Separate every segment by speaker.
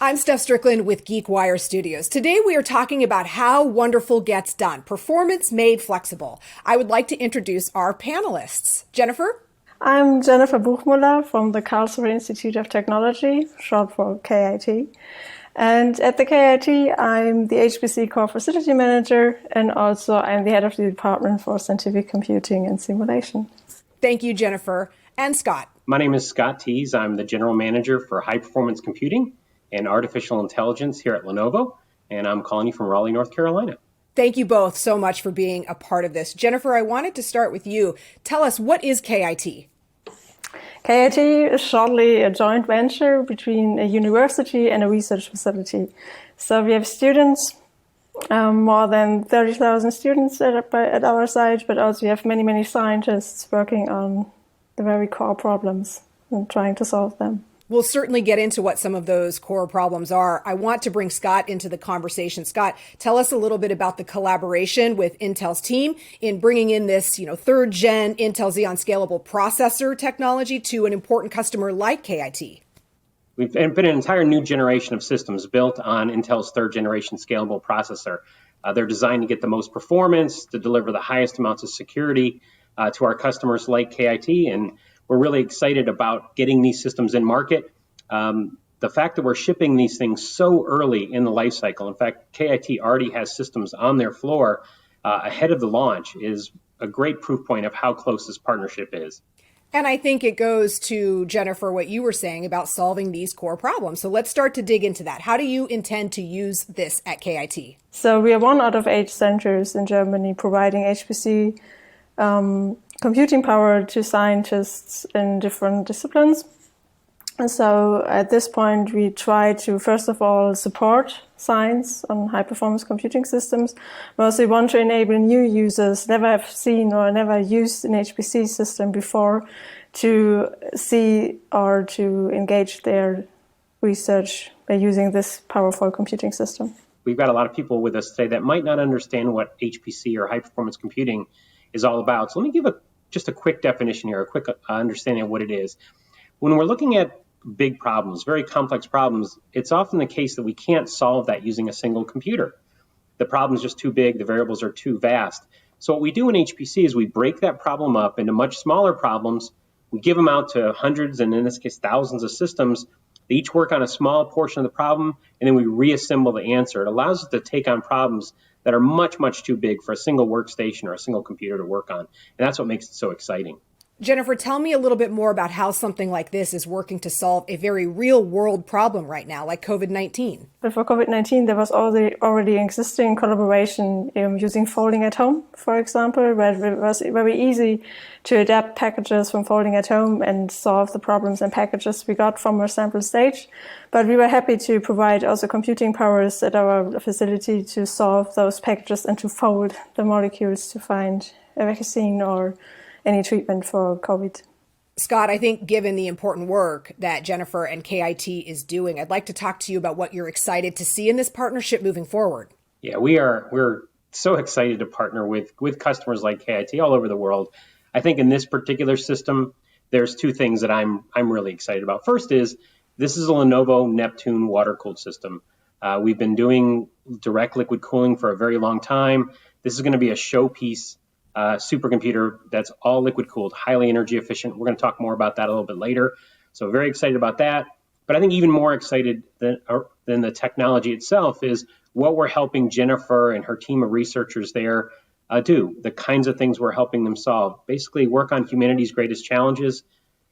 Speaker 1: I'm Steph Strickland with GeekWire Studios. Today we are talking about how wonderful gets done, performance made flexible. I would like to introduce our panelists. Jennifer?
Speaker 2: I'm Jennifer Buchmuller from the Karlsruhe Institute of Technology, short for KIT. And at the KIT, I'm the HPC Core Facility Manager, and also I'm the head of the Department for Scientific Computing and Simulation.
Speaker 1: Thank you, Jennifer. And Scott?
Speaker 3: My name is Scott Tees. I'm the General Manager for High Performance Computing and Artificial Intelligence here at Lenovo, and I'm calling you from Raleigh, North Carolina.
Speaker 1: Thank you both so much for being a part of this. Jennifer, I wanted to start with you. Tell us, what is KIT?
Speaker 2: KIT is shortly a joint venture between a university and a research facility. So we have students, more than 30,000 students at our site, but also we have many, many scientists working on the very core problems and trying to solve them.
Speaker 1: We'll certainly get into what some of those core problems are. I want to bring Scott into the conversation. Scott, tell us a little bit about the collaboration with Intel's team in bringing in this, third gen Intel Xeon Scalable processor technology to an important customer like KIT.
Speaker 3: We've been an entire new generation of systems built on Intel's third generation scalable processor. They're designed to get the most performance, to deliver the highest amounts of security to our customers like KIT, and we're really excited about getting these systems in market. The fact that we're shipping these things so early in the life cycle, in fact, KIT already has systems on their floor ahead of the launch, is a great proof point of how close this partnership is.
Speaker 1: And I think it goes to, Jennifer, what you were saying about solving these core problems. So let's start to dig into that. How do you intend to use this at KIT?
Speaker 2: So we are one out of 8 centers in Germany providing HPC computing power to scientists in different disciplines. And so at this point, we try to, first of all, support science on high-performance computing systems. We also want to enable new users, never have seen or never used an HPC system before, to see or to engage their research by using this powerful computing system.
Speaker 3: We've got a lot of people with us today that might not understand what HPC or high-performance computing is all about. So let me give just a quick definition here, a quick understanding of what it is. When we're looking at big problems, very complex problems, it's often the case that we can't solve that using a single computer. The problem's just too big, the variables are too vast. So what we do in HPC is we break that problem up into much smaller problems. We give them out to hundreds, and in this case, thousands of systems. They each work on a small portion of the problem, and then we reassemble the answer. It allows us to take on problems that are much, much too big for a single workstation or a single computer to work on. And that's what makes it so exciting.
Speaker 1: Jennifer, tell me a little bit more about how something like this is working to solve a very real-world problem right now, like COVID-19.
Speaker 2: Before COVID-19, there was already existing collaboration using folding at home, for example, where it was very easy to adapt packages from folding at home and solve the problems and packages we got from a sample stage. But we were happy to provide also computing powers at our facility to solve those packages and to fold the molecules to find a vaccine or any treatment for COVID.
Speaker 1: Scott, I think given the important work that Jennifer and KIT is doing, I'd like to talk to you about what you're excited to see in this partnership moving forward.
Speaker 3: Yeah, we're so excited to partner with customers like KIT all over the world. I think in this particular system, there's 2 things that I'm really excited about. First is, this is a Lenovo Neptune water-cooled system. We've been doing direct liquid cooling for a very long time. This is going to be a showpiece supercomputer that's all liquid cooled, highly energy efficient. We're going to talk more about that a little bit later. So very excited about that. But I think even more excited than the technology itself is what we're helping Jennifer and her team of researchers there do, the kinds of things we're helping them solve. Basically work on humanity's greatest challenges,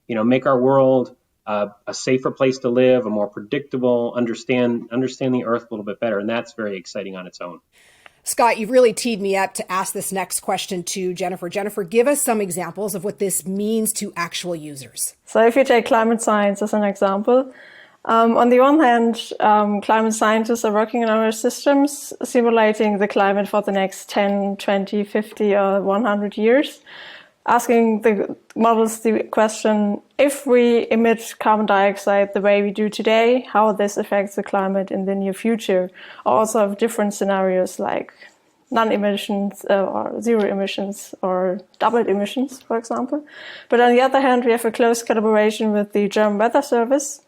Speaker 3: make our world a safer place to live, a more predictable, understand the Earth a little bit better. And that's very exciting on its own.
Speaker 1: Scott, you've really teed me up to ask this next question to Jennifer. Jennifer, give us some examples of what this means to actual users.
Speaker 2: So if you take climate science as an example, on the one hand, climate scientists are working on our systems, simulating the climate for the next 10, 20, 50, or 100 years, asking the models the question, if we emit carbon dioxide the way we do today, how this affects the climate in the near future. Also have different scenarios like non-emissions or zero emissions or doubled emissions, for example. But on the other hand, we have a close collaboration with the German Weather Service,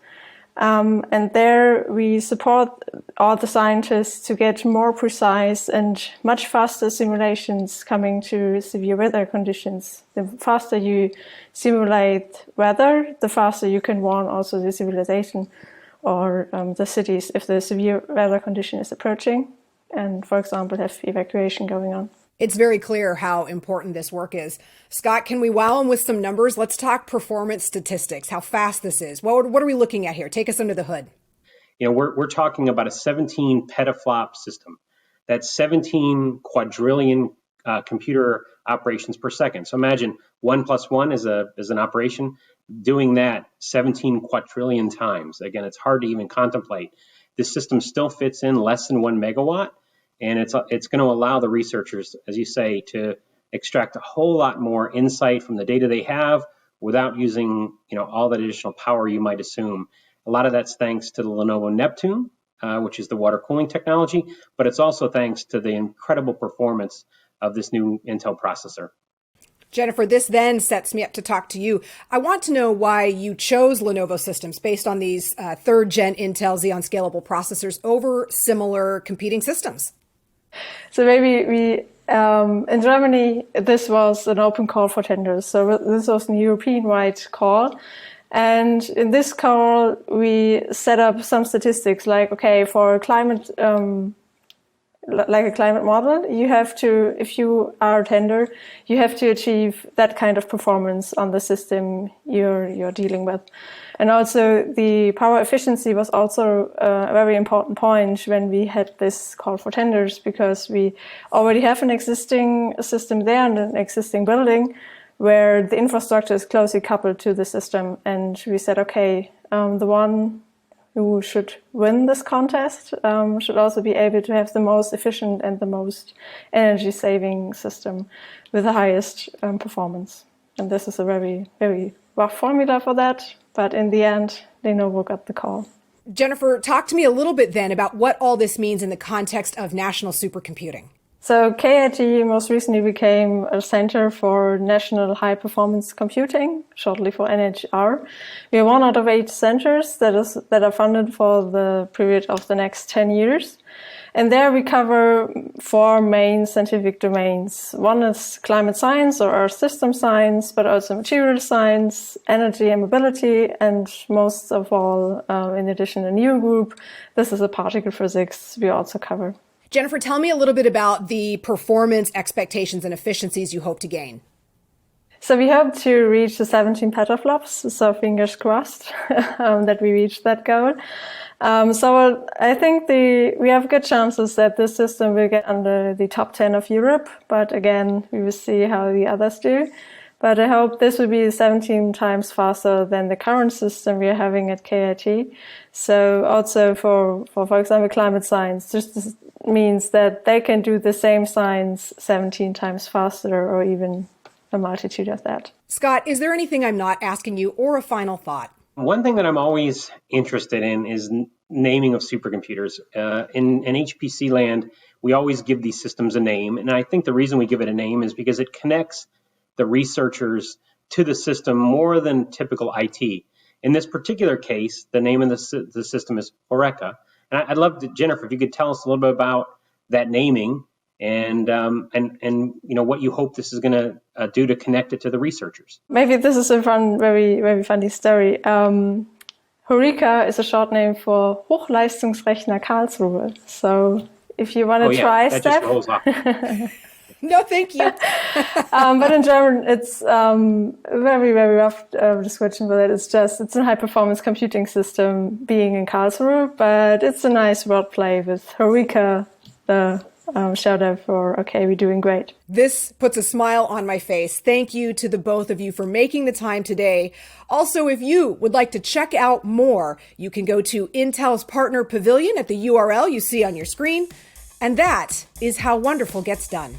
Speaker 2: And there we support all the scientists to get more precise and much faster simulations coming to severe weather conditions. The faster you simulate weather, the faster you can warn also the civilization or the cities if the severe weather condition is approaching and, for example, have evacuation going on.
Speaker 1: It's very clear how important this work is. Scott, can we wow them with some numbers? Let's talk performance statistics, how fast this is. What are we looking at here? Take us under the hood.
Speaker 3: We're talking about a 17 petaflop system. That's 17 quadrillion computer operations per second. So imagine 1 + 1 is an operation. Doing that 17 quadrillion times. Again, it's hard to even contemplate. This system still fits in less than 1 megawatt. And it's going to allow the researchers, as you say, to extract a whole lot more insight from the data they have without using, all that additional power you might assume. A lot of that's thanks to the Lenovo Neptune, which is the water cooling technology, but it's also thanks to the incredible performance of this new Intel processor.
Speaker 1: Jennifer, this then sets me up to talk to you. I want to know why you chose Lenovo systems based on these third-gen Intel Xeon Scalable processors over similar competing systems.
Speaker 2: So maybe in Germany, this was an open call for tenders. So this was a European-wide call. And in this call, we set up some statistics like, okay, for a climate, like a climate model, you have to, if you are a tender, you have to achieve that kind of performance on the system you're dealing with. And also the power efficiency was also a very important point when we had this call for tenders, because we already have an existing system there and an existing building where the infrastructure is closely coupled to the system. And we said, okay, the one who should win this contest should also be able to have the most efficient and the most energy-saving system with the highest performance. And this is a very, very rough formula for that. But in the end, Lenovo got the call.
Speaker 1: Jennifer, talk to me a little bit then about what all this means in the context of national supercomputing.
Speaker 2: So KIT most recently became a center for national high-performance computing, shortly for NHR. We are one out of 8 centers that are funded for the period of the next 10 years. And there we cover 4 main scientific domains. One is climate science or earth system science, but also material science, energy and mobility, and most of all, in addition, a new group, this is a particle physics we also cover.
Speaker 1: Jennifer, tell me a little bit about the performance expectations and efficiencies you hope to gain.
Speaker 2: So we hope to reach the 17 petaflops, so fingers crossed that we reach that goal. So I think we have good chances that this system will get under the top 10 of Europe, but again, we will see how the others do. But I hope this will be 17 times faster than the current system we are having at KIT. So also for example, climate science, this means that they can do the same science 17 times faster or even a multitude of that.
Speaker 1: Scott, is there anything I'm not asking you or a final thought?
Speaker 3: One thing that I'm always interested in is naming of supercomputers. In HPC land, we always give these systems a name. And I think the reason we give it a name is because it connects the researchers to the system more than typical IT. In this particular case, the name of the system is Eureka. And I'd love to, Jennifer, if you could tell us a little bit about that naming and what you hope this is going to do to connect it to the researchers.
Speaker 2: Maybe this is a very, very funny story. Eureka is a short name for Hochleistungsrechner Karlsruhe. So if you want to try
Speaker 3: that
Speaker 2: Steph.
Speaker 3: just rolls off.
Speaker 1: No, thank you.
Speaker 2: But in German, it's a very, very rough description for that. It's a high-performance computing system being in Karlsruhe, but it's a nice wordplay with Eureka, the shout out for, okay, we're doing great.
Speaker 1: This puts a smile on my face. Thank you to the both of you for making the time today. Also, if you would like to check out more, you can go to Intel's Partner Pavilion at the URL you see on your screen. And that is how wonderful gets done.